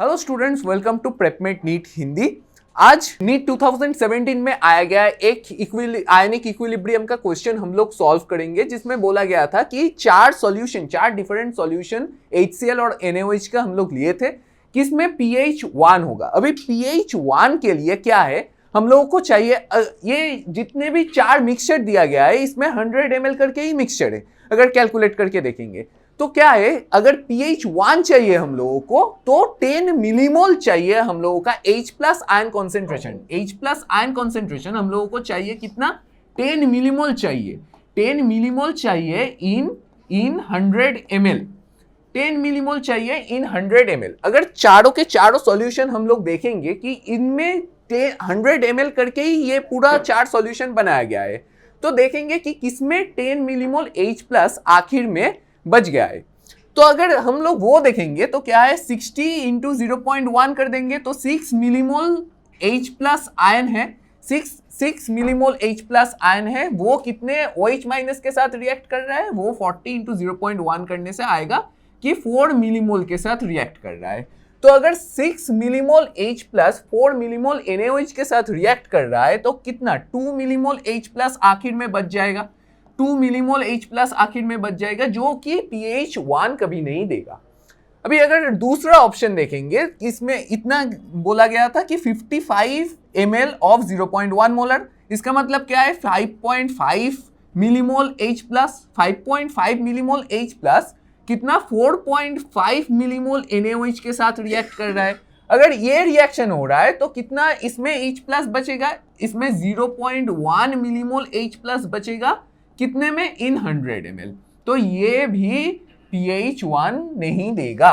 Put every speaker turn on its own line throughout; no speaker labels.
Hello students, welcome to Prepmate NEET Hindi. आज NEET 2017 में आया गया एक आयनिक इक्विलिब्रियम का क्वेश्चन हम लोग सॉल्व करेंगे, जिसमें बोला गया था कि चार डिफरेंट सॉल्यूशन HCl और NaOH का हम लोग लिए थे, किसमें pH 1 होगा। अभी pH 1 के लिए क्या है, हम लोगों को चाहिए ये जितने भी चार मिक्सचर दिया गया है इसमें 100 ml करके ही मिक्सचर है। अगर कैलकुलेट करके देखेंगे तो क्या है, अगर pH 1 चाहिए हम लोगों को तो 10 मिलीमोल चाहिए हम लोगों का H plus ion concentration. H plus ion concentration हम लोगों को चाहिए कितना, 10 मिलीमोल चाहिए। 10 मिलीमोल चाहिए इन 100 ml। 10 मिलीमोल चाहिए इन 100 ml। अगर चारों के चारों सॉल्यूशन हम लोग देखेंगे कि इनमें 100 ml करके ही ये पूरा चार सॉल्यूशन बनाया गया है, तो देखेंगे कि किसमें 10 मिलीमोल H प्लस आखिर में बच गया है। तो अगर हम लोग वो देखेंगे तो क्या है, 60 इंटू 0.1 कर देंगे तो 6 मिलीमोल H प्लस आयन है। 6 मिलीमोल H प्लस आयन है, वो कितने OH माइनस के साथ रिएक्ट कर रहा है, वो 40 इंटू 0.1 करने से आएगा कि 4 मिलीमोल के साथ रिएक्ट कर रहा है। तो अगर 6 millimole H plus 4 millimole NaOH के साथ रिएक्ट कर रहा है तो कितना, 2 मिलीमोल H प्लस आखिर में बच जाएगा। 2 मिलीमोल H प्लस आखिर में बच जाएगा, जो कि pH 1 कभी नहीं देगा। अभी अगर दूसरा ऑप्शन देखेंगे, इसमें इतना बोला गया था कि 55 ml ऑफ 0.1 मोलर, इसका मतलब क्या है 5.5 millimole H plus. 5.5 millimole H plus कितना, 4.5 मिलीमोल NaOH के साथ रिएक्ट कर रहा है। अगर ये रिएक्शन हो रहा है तो कितना इसमें H प्लस बचेगा, इसमें 0.1 मिलीमोल H प्लस बचेगा, कितने में, इन 100 ml। तो ये भी pH 1 नहीं देगा।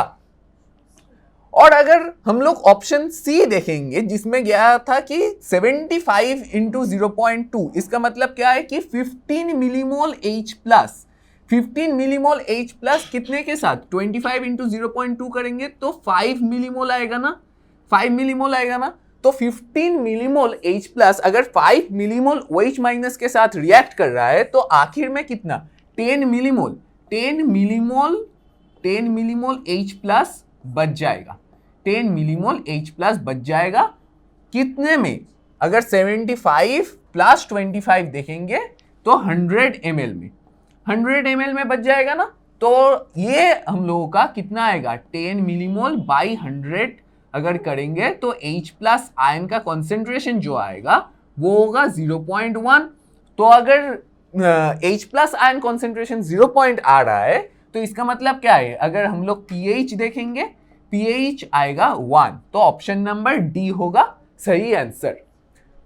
और अगर हम लोग ऑप्शन सी देखेंगे, जिसमें गया था कि 75 इंटू 0.2, इसका मतलब क्या है कि 15 millimole H plus. 15 millimole H plus कितने के साथ, 25 इंटू 0.2 करेंगे तो 5 मिलीमोल आएगा ना, 5 मिलीमोल आएगा ना। तो 15 मिलीमोल H प्लस अगर 5 मिलीमोल OH माइनस के साथ रिएक्ट कर रहा है तो आखिर में कितना, 10 मिलीमोल H प्लस बच जाएगा। 10 मिलीमोल H प्लस बच जाएगा कितने में, अगर 75 प्लस 25 देखेंगे तो 100 ml में, 100 ml में बच जाएगा ना। तो ये हम लोगों का कितना आएगा, 10 मिलीमोल बाई 100 अगर करेंगे तो H प्लस आयन का कॉन्सेंट्रेशन जो आएगा वो होगा 0.1। तो अगर H प्लस आयन कॉन्सेंट्रेशन 0 आ रहा है तो इसका मतलब क्या है, अगर हम लोग pH देखेंगे, pH आएगा 1, तो ऑप्शन नंबर डी होगा सही आंसर।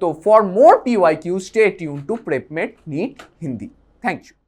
तो for more PYQ stay tuned to Prepmate NEET Hindi. Thank you.